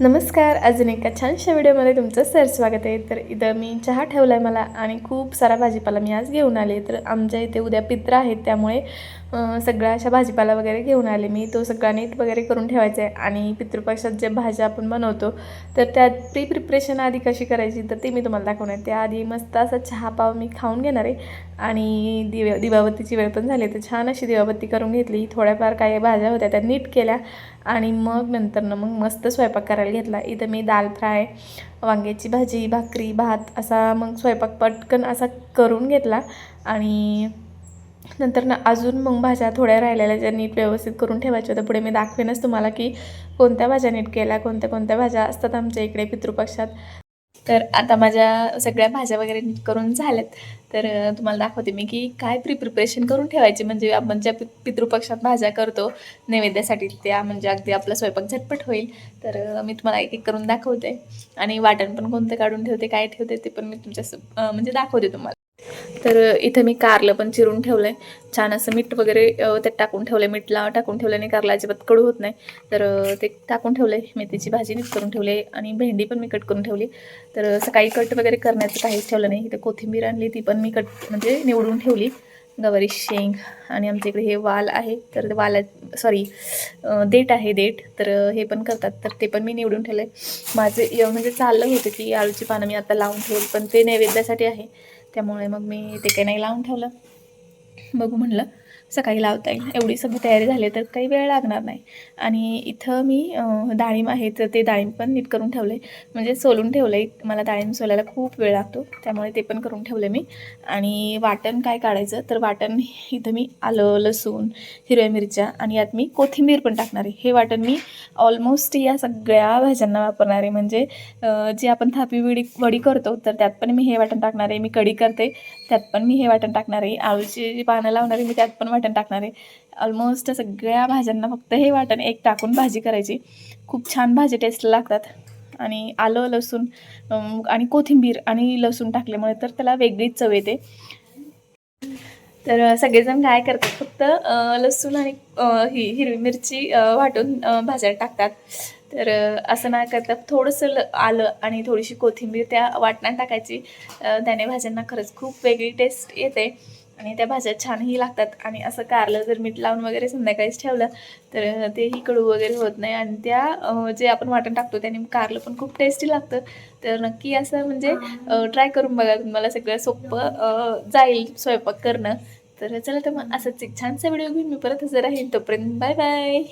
नमस्कार. अजून एका छानशा व्हिडिओमध्ये तुमचं स्वागत आहे. तर इथं मी चहा ठेवला आहे मला आणि खूप सारा भाजीपाला मी आज घेऊन आले. तर आमच्या इथे उद्या पित्र आहेत, त्यामुळे सगळ्या अशा भाजीपाला वगैरे घेऊन आले मी. तो सगळा नीट वगैरे करून ठेवायचा आहे. आणि पितृपक्षात जे भाज्या आपण बनवतो तर त्यात प्रिपरेशन आधी कशी करायची तर ते मी तुम्हाला दाखवणार आहे. त्याआधी मस्त असा चहा पाव मी खाऊन घेणार आहे. आणि दिवाबत्तीची वेळ पण झाली, तर छान अशी दिवाबत्ती करून घेतली. थोड्याफार काही भाज्या होत्या त्या नीट केल्या आणि मग मग मस्त स्वयंपाक करायला घेतला. इथं मी दाल फ्राय, वांग्याची भाजी, भाकरी, भात असा मग स्वयंपाक पटकन असा करून घेतला. आणि नंतर अजून मग भाज्या थोड्या राहिलेल्या ज्या नीट व्यवस्थित करून ठेवायच्या होत्या. पुढे मी दाखवेनच तुम्हाला की कोणत्या भाज्या नीट केल्या, कोणत्या कोणत्या भाज्या असतात आमच्या इकडे पितृपक्षात. तर आता माझ्या सगळ्या भाज्या वगैरे नीट करून झाल्यात. तर तुम्हाला दाखवते मी की काय प्रिपरेशन करून ठेवायची, म्हणजे आपण ज्या पितृपक्षात भाज्या करतो नैवेद्यासाठी, त्या म्हणजे अगदी आपला स्वयंपाक झटपट होईल. तर मी तुम्हाला एक एक करून दाखवते. आणि वाटण पण कोणतं काढून ठेवते, काय ठेवते ते पण मी म्हणजे दाखवते तुम्हाला. तर इथं मी कारलं पण चिरून ठेवलं आहे. छान असं मीठ वगैरे त्यात टाकून ठेवलं आहे. मीठला टाकून ठेवल्याने कारला अजिबात कडू होत नाही. तर ते टाकून ठेवलं आहे. मेथीची भाजी नीट करून ठेवली आहे आणि भेंडी पण मी कट करून ठेवली. तर सकाळी कट वगैरे करण्याचं काहीच ठेवलं नाही. इथं कोथिंबीर आणली, ती पण मी म्हणजे निवडून ठेवली. गवारी शेंग आणि आमच्या इकडे हे वाल आहे, तर देठ आहे, देठ. तर हे पण करतात, तर ते पण मी निवडून ठेवलं आहे. माझं म्हणजे चाललं होतं की आळूची पानं मी आता लावून ठेवली, पण ते नैवेद्यासाठी आहे, त्यामुळे मग मी ते काही नाही लावून ठेवलं. बघू म्हणलं सकाळी लावता येईल, एवढी सगळी तयारी झाली तर काही वेळ लागणार नाही. आणि इथं मी डाळिंब आहे, तर ते डाळिंब पण नीट करून ठेवले, म्हणजे सोलून ठेवलं आहे. मला डाळिंब सोलायला खूप वेळ लागतो, त्यामुळे ते पण करून ठेवलं मी. आणि वाटण काय काढायचं, तर वाटण इथं मी आलं, लसूण, हिरव्या मिरच्या आणि यात मी कोथिंबीर पण टाकणार आहे. हे वाटण मी ऑलमोस्ट या सगळ्या भाज्यांना वापरणार आहे. म्हणजे जे आपण थापी वडी करतो तर त्यात पण मी हे वाटण टाकणार आहे. मी कढी करते त्यात पण मी हे वाटण टाकणार आहे. आळूची पानं लावणार आहे मी, त्यात पण वाटण टाकणार आहे. ऑलमोस्ट सगळ्या भाज्यांना फक्त हे वाटण एक टाकून भाजी करायची. खूप छान भाजी टेस्ट लागतात. आणि आलं, लसूण आणि कोथिंबीर आणि लसूण टाकल्यामुळे तर त्याला वेगळीच चव येते. तर सगळेजण काय करतात, फक्त लसूण आणि ही हिरवी मिरची वाटून भाज्या टाकतात. तर असं नाही करतात, थोडंसं आलं आणि थोडीशी कोथिंबीर त्या वाटणात टाकायची. त्याने भाज्यांना खरंच खूप वेगळी टेस्ट येते आणि त्या भाज्या छानही लागतात. आणि असं कारलं जर मीठ लावून वगैरे संध्याकाळीच ठेवलं तर तेही कडू वगैरे होत नाही. आणि त्या जे आपण वाटण टाकतो त्याने कारलं पण खूप टेस्टी लागतं. तर नक्की असं म्हणजे ट्राय करून बघा, तुम्हाला सगळं सोपं जाईल स्वयंपाक करणं. तर चला, तर मग असंच एक छानसा व्हिडिओ घेऊन मी परत हजर राहीन. तोपर्यंत बाय बाय.